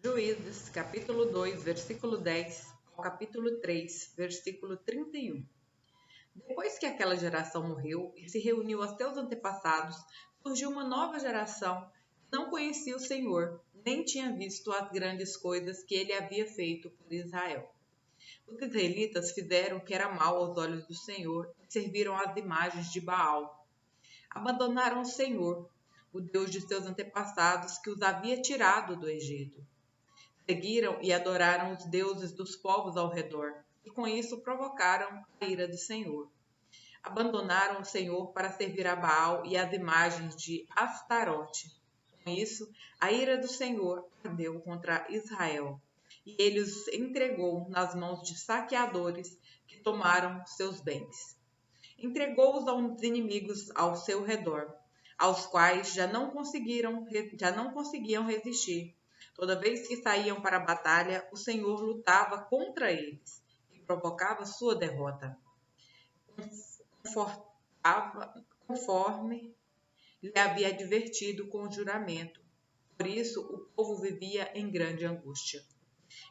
Juízes, capítulo 2, versículo 10 ao capítulo 3, versículo 31. Depois que aquela geração morreu e se reuniu aos seus antepassados, surgiu uma nova geração que não conhecia o Senhor, nem tinha visto as grandes coisas que ele havia feito por Israel. Os israelitas fizeram o que era mal aos olhos do Senhor e serviram às imagens de Baal. Abandonaram o Senhor, o Deus de seus antepassados, que os havia tirado do Egito. Seguiram e adoraram os deuses dos povos ao redor, e com isso provocaram a ira do Senhor. Abandonaram o Senhor para servir a Baal e às imagens de Astarote. Com isso, a ira do Senhor ardeu contra Israel, e ele os entregou nas mãos de saqueadores que tomaram seus bens. Entregou-os aos inimigos ao seu redor, aos quais já não conseguiam resistir. Toda vez que saíam para a batalha, o Senhor lutava contra eles e provocava sua derrota, conforme lhe havia advertido com o juramento. Por isso, o povo vivia em grande angústia.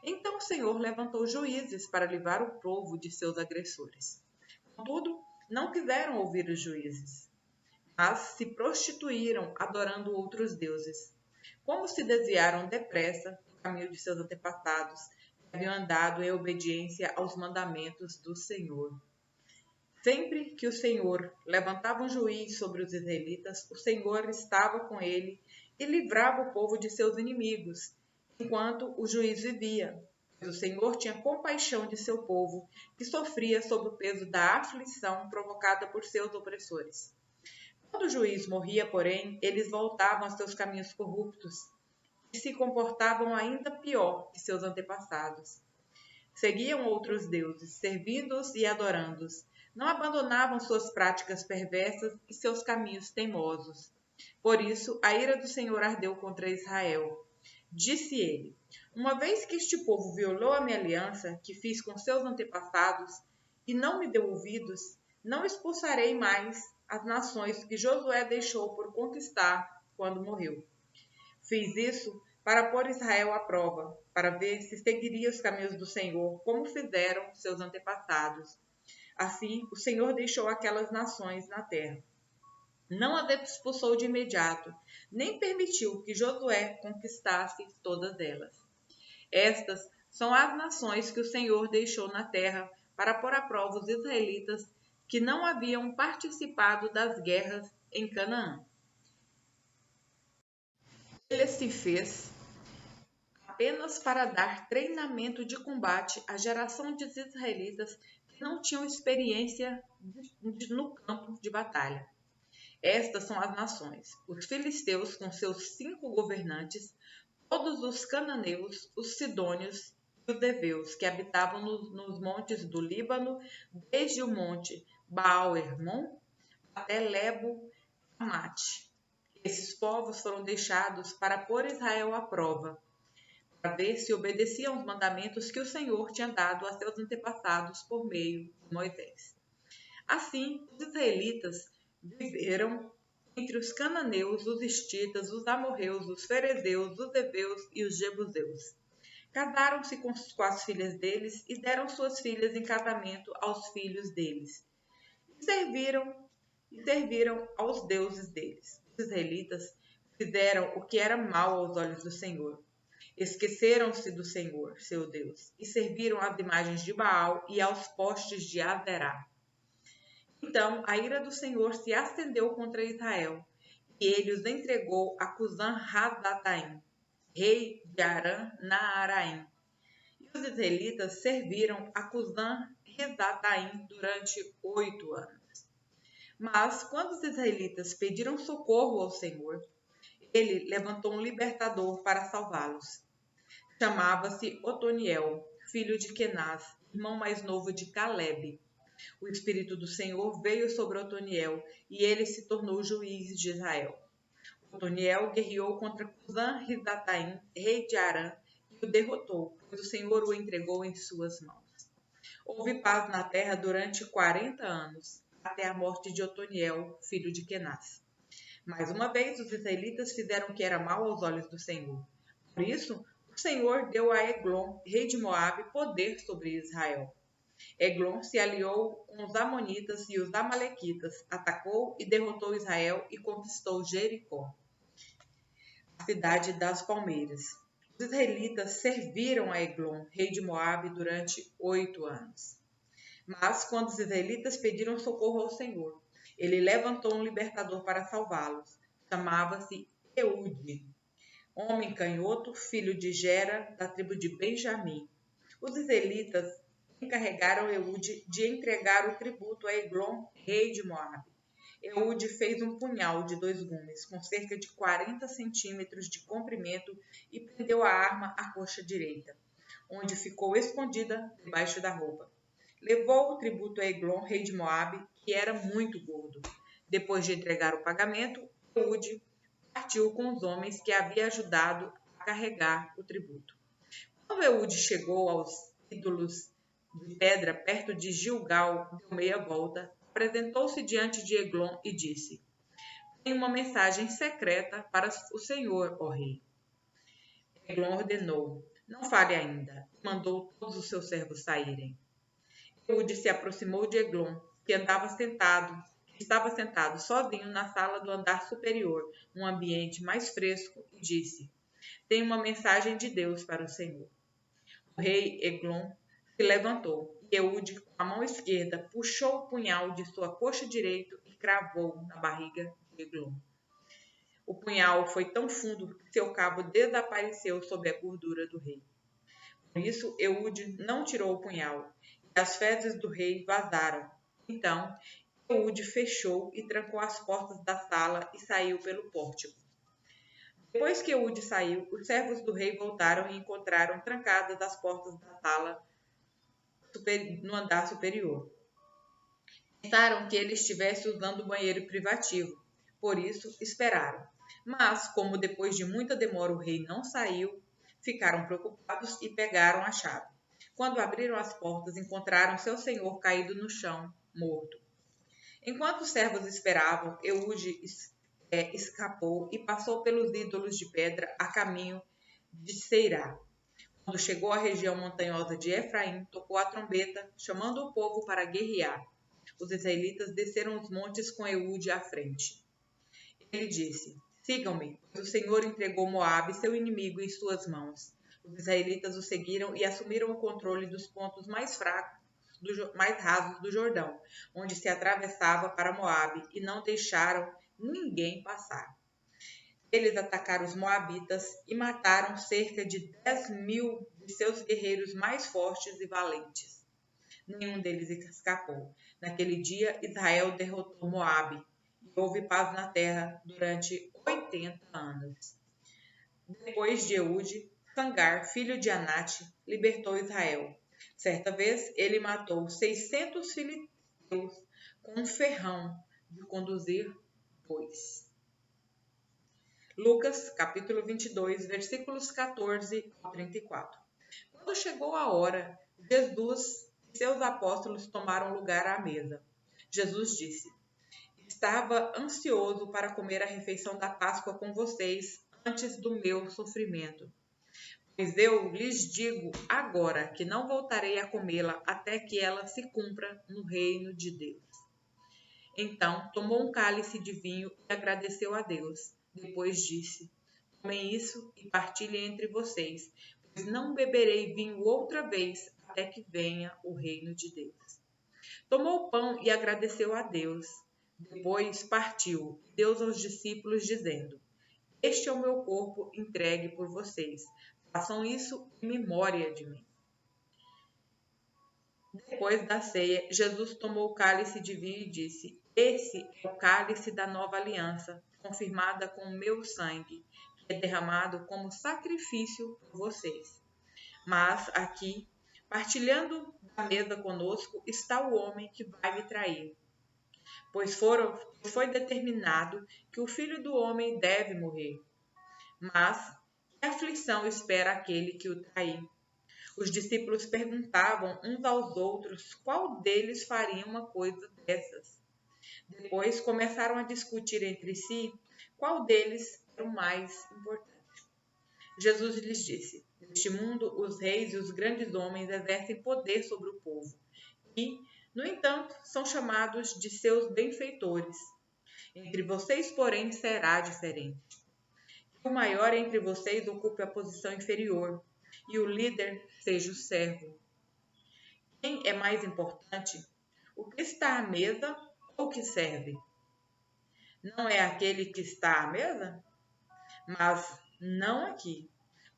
Então o Senhor levantou juízes para livrar o povo de seus agressores. Contudo, não quiseram ouvir os juízes, mas se prostituíram adorando outros deuses. Como se desviaram depressa do caminho de seus antepassados, que haviam andado em obediência aos mandamentos do Senhor. Sempre que o Senhor levantava um juiz sobre os israelitas, o Senhor estava com ele e livrava o povo de seus inimigos, enquanto o juiz vivia. Pois o Senhor tinha compaixão de seu povo, que sofria sob o peso da aflição provocada por seus opressores. Quando o juiz morria, porém, eles voltavam a seus caminhos corruptos e se comportavam ainda pior que seus antepassados. Seguiam outros deuses, servindo-os e adorando-os. Não abandonavam suas práticas perversas e seus caminhos teimosos. Por isso, a ira do Senhor ardeu contra Israel. Disse ele: uma vez que este povo violou a minha aliança, que fiz com seus antepassados, e não me deu ouvidos, não expulsarei mais as nações que Josué deixou por conquistar quando morreu. Fiz isso para pôr Israel à prova, para ver se seguiria os caminhos do Senhor, como fizeram seus antepassados. Assim, o Senhor deixou aquelas nações na terra. Não as expulsou de imediato, nem permitiu que Josué conquistasse todas elas. Estas são as nações que o Senhor deixou na terra para pôr à prova os israelitas que não haviam participado das guerras em Canaã. Ele se fez apenas para dar treinamento de combate à geração de israelitas que não tinham experiência no campo de batalha. Estas são as nações: os filisteus com seus 5 governantes, todos os cananeus, os sidônios e os heveus que habitavam nos montes do Líbano, desde o monte Baal-Hermon até Lebo-Amate. Esses povos foram deixados para pôr Israel à prova, para ver se obedeciam aos mandamentos que o Senhor tinha dado a seus antepassados por meio de Moisés. Assim, os israelitas viveram entre os cananeus, os hititas, os amorreus, os ferezeus, os heveus e os jebuseus. Casaram-se com as filhas deles e deram suas filhas em casamento aos filhos deles. E serviram aos deuses deles. Os israelitas fizeram o que era mal aos olhos do Senhor. Esqueceram-se do Senhor, seu Deus, e serviram às imagens de Baal e aos postes de Aserá. Então a ira do Senhor se acendeu contra Israel, e ele os entregou a Cusã-Risataim, rei de Aram-Naaraim. E os israelitas serviram a Cusã-Risataim durante 8 anos. Mas quando os israelitas pediram socorro ao Senhor, ele levantou um libertador para salvá-los. Chamava-se Otoniel, filho de Kenaz, irmão mais novo de Calebe. O Espírito do Senhor veio sobre Otoniel e ele se tornou juiz de Israel. Otoniel guerreou contra Cusã-Risataim, rei de Aram, e o derrotou, pois o Senhor o entregou em suas mãos. Houve paz na terra durante 40 anos, até a morte de Otoniel, filho de Kenaz. Mais uma vez, os israelitas fizeram o que era mal aos olhos do Senhor. Por isso, o o Senhor deu a Eglon, rei de Moabe, poder sobre Israel. Eglon se aliou com os amonitas e os amalequitas, atacou e derrotou Israel e conquistou Jericó, a cidade das palmeiras. Os israelitas serviram a Eglon, rei de Moabe, durante 8 anos. Mas quando os israelitas pediram socorro ao Senhor, ele levantou um libertador para salvá-los. Chamava-se Eude, homem canhoto, filho de Gera, da tribo de Benjamim. Os israelitas encarregaram Eude de entregar o tributo a Eglon, rei de Moabe. Eude fez um punhal de 2 gumes, com cerca de 40 centímetros de comprimento, e prendeu a arma à coxa direita, onde ficou escondida debaixo da roupa. Levou o tributo a Eglon, rei de Moabe, que era muito gordo. Depois de entregar o pagamento, Eude partiu com os homens que havia ajudado a carregar o tributo. Quando Eude chegou aos ídolos de pedra perto de Gilgal, deu meia volta, apresentou-se diante de Eglon e disse: Tenho uma mensagem secreta para o Senhor, ó rei. Eglon ordenou: Não fale ainda, e mandou todos os seus servos saírem. Eude se aproximou de Eglon, que estava sentado sozinho na sala do andar superior, um ambiente mais fresco, e disse: Tenho uma mensagem de Deus para o Senhor. O rei Eglon se levantou, e Eude, com a mão esquerda, puxou o punhal de sua coxa direita e cravou na barriga de Eglon. O punhal foi tão fundo que seu cabo desapareceu sob a gordura do rei. Por isso, Eude não tirou o punhal, e as fezes do rei vazaram. Então, Eude fechou e trancou as portas da sala e saiu pelo pórtico. Depois que Eude saiu, os servos do rei voltaram e encontraram trancadas as portas da sala no andar superior. Pensaram que ele estivesse usando o banheiro privativo, por isso esperaram. Mas, como depois de muita demora o rei não saiu, ficaram preocupados e pegaram a chave. Quando abriram as portas, encontraram seu senhor caído no chão, morto. Enquanto os servos esperavam, Eude escapou e passou pelos ídolos de pedra a caminho de Seirá. Quando chegou à região montanhosa de Efraim, tocou a trombeta, chamando o povo para guerrear. Os israelitas desceram os montes com Eude à frente. Ele disse: Sigam-me, pois o Senhor entregou Moabe, seu inimigo, em suas mãos. Os israelitas o seguiram e assumiram o controle dos pontos mais fracos, mais rasos do Jordão, onde se atravessava para Moabe, e não deixaram ninguém passar. Eles atacaram os moabitas e mataram cerca de 10.000 de seus guerreiros mais fortes e valentes. Nenhum deles escapou. Naquele dia, Israel derrotou Moabe e houve paz na terra durante 80 anos. Depois de Eude, Sangar, filho de Anate, libertou Israel. Certa vez, ele matou 600 filisteus com um ferrão de conduzir bois. Lucas, capítulo 22, versículos 14 ao 34. Quando chegou a hora, Jesus e seus apóstolos tomaram lugar à mesa. Jesus disse: Estava ansioso para comer a refeição da Páscoa com vocês antes do meu sofrimento. Pois eu lhes digo agora que não voltarei a comê-la até que ela se cumpra no reino de Deus. Então tomou um cálice de vinho e agradeceu a Deus. Depois disse: Tomem isso e partilhem entre vocês, pois não beberei vinho outra vez até que venha o reino de Deus. Tomou o pão e agradeceu a Deus. Depois partiu e deu aos discípulos, dizendo: Este é o meu corpo entregue por vocês. Façam isso em memória de mim. Depois da ceia, Jesus tomou o cálice de vinho e disse: Esse é o cálice da nova aliança, confirmada com o meu sangue, que é derramado como sacrifício por vocês. Mas aqui, partilhando da mesa conosco, está o homem que vai me trair. Pois foi determinado que o Filho do Homem deve morrer. Mas que aflição espera aquele que o trair? Os discípulos perguntavam uns aos outros qual deles faria uma coisa dessas. Depois começaram a discutir entre si qual deles era o mais importante. Jesus lhes disse: neste mundo, os reis e os grandes homens exercem poder sobre o povo e, no entanto, são chamados de seus benfeitores. Entre vocês, porém, será diferente. Que o maior entre vocês ocupe a posição inferior e o líder seja o servo. Quem é mais importante? O que está à mesa ou o que serve? Não é aquele que está à mesa? Mas não aqui,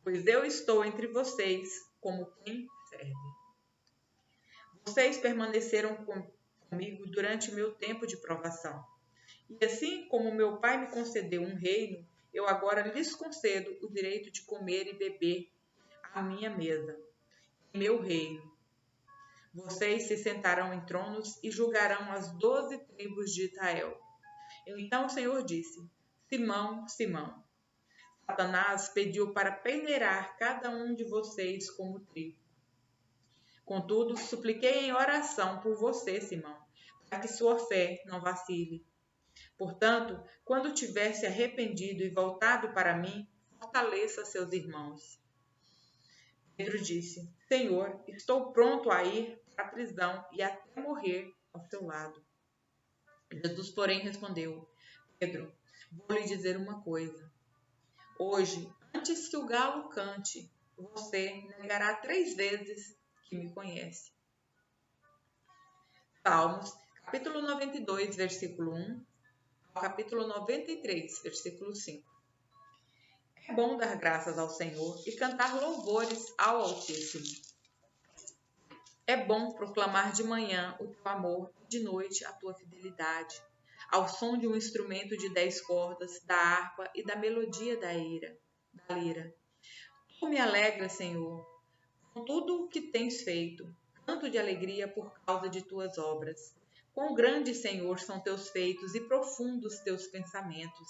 pois eu estou entre vocês como quem serve. Vocês permaneceram comigo durante meu tempo de provação. E assim como meu Pai me concedeu um reino, eu agora lhes concedo o direito de comer e beber à minha mesa, em meu reino. Vocês se sentarão em tronos e julgarão as 12 tribos de Israel. Então o Senhor disse: Simão, Simão, Satanás pediu para peneirar cada um de vocês como trigo. Contudo, supliquei em oração por você, Simão, para que sua fé não vacile. Portanto, quando tiver se arrependido e voltado para mim, fortaleça seus irmãos. Pedro disse: Senhor, estou pronto a ir para a prisão e até morrer ao seu lado. Jesus, porém, respondeu: Pedro, vou lhe dizer uma coisa. Hoje, antes que o galo cante, você negará 3 vezes que me conhece. Salmos, capítulo 92, versículo 1, ao capítulo 93, versículo 5. É bom dar graças ao Senhor e cantar louvores ao Altíssimo. É bom proclamar de manhã o teu amor e de noite a tua fidelidade, ao som de um instrumento de 10 cordas, da harpa e da melodia da lira. Tu me alegras, Senhor, com tudo o que tens feito, canto de alegria por causa de tuas obras. Quão grandes, Senhor, são teus feitos e profundos teus pensamentos.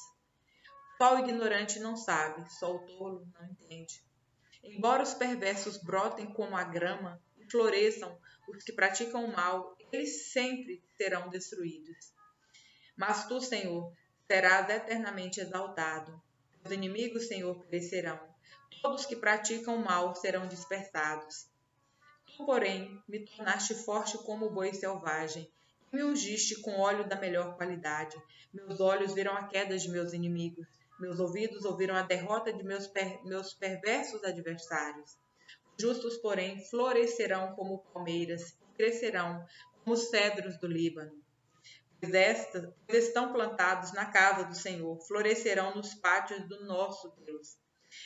Só o ignorante não sabe, só o tolo não entende. Embora os perversos brotem como a grama e floresçam os que praticam o mal, eles sempre serão destruídos. Mas tu, Senhor, serás eternamente exaltado. Os inimigos, Senhor, perecerão. Todos que praticam o mal serão dispersados. Tu, porém, me tornaste forte como o boi selvagem e me ungiste com óleo da melhor qualidade. Meus olhos viram a queda de meus inimigos. Meus ouvidos ouviram a derrota de meus perversos adversários. Os justos, porém, florescerão como palmeiras, crescerão como os cedros do Líbano. Pois estão plantados na casa do Senhor, florescerão nos pátios do nosso Deus.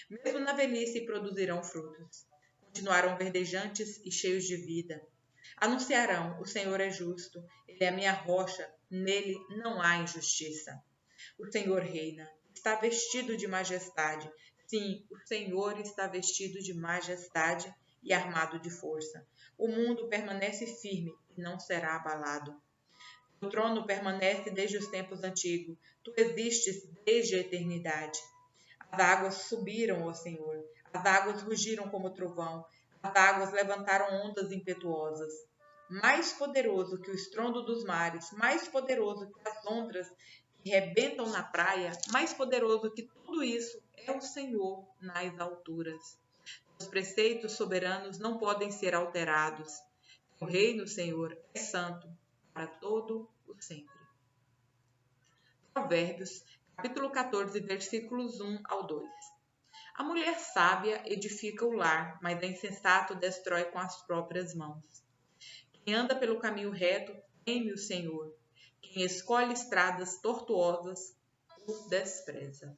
Mesmo na velhice produzirão frutos. Continuarão verdejantes e cheios de vida. Anunciarão: o Senhor é justo, ele é a minha rocha, nele não há injustiça. O Senhor reina. Está vestido de majestade. Sim, o Senhor está vestido de majestade e armado de força. O mundo permanece firme e não será abalado. O trono permanece desde os tempos antigos. Tu existes desde a eternidade. As águas subiram, ó Senhor. As águas rugiram como trovão. As águas levantaram ondas impetuosas. Mais poderoso que o estrondo dos mares, mais poderoso que as ondas que rebentam na praia, mais poderoso que tudo isso é o Senhor nas alturas. Os preceitos soberanos não podem ser alterados. O reino, Senhor, é santo para todo o sempre. Provérbios, capítulo 14, versículos 1 ao 2. A mulher sábia edifica o lar, mas a insensato destrói com as próprias mãos. Quem anda pelo caminho reto, teme o Senhor. Quem escolhe estradas tortuosas, o despreza.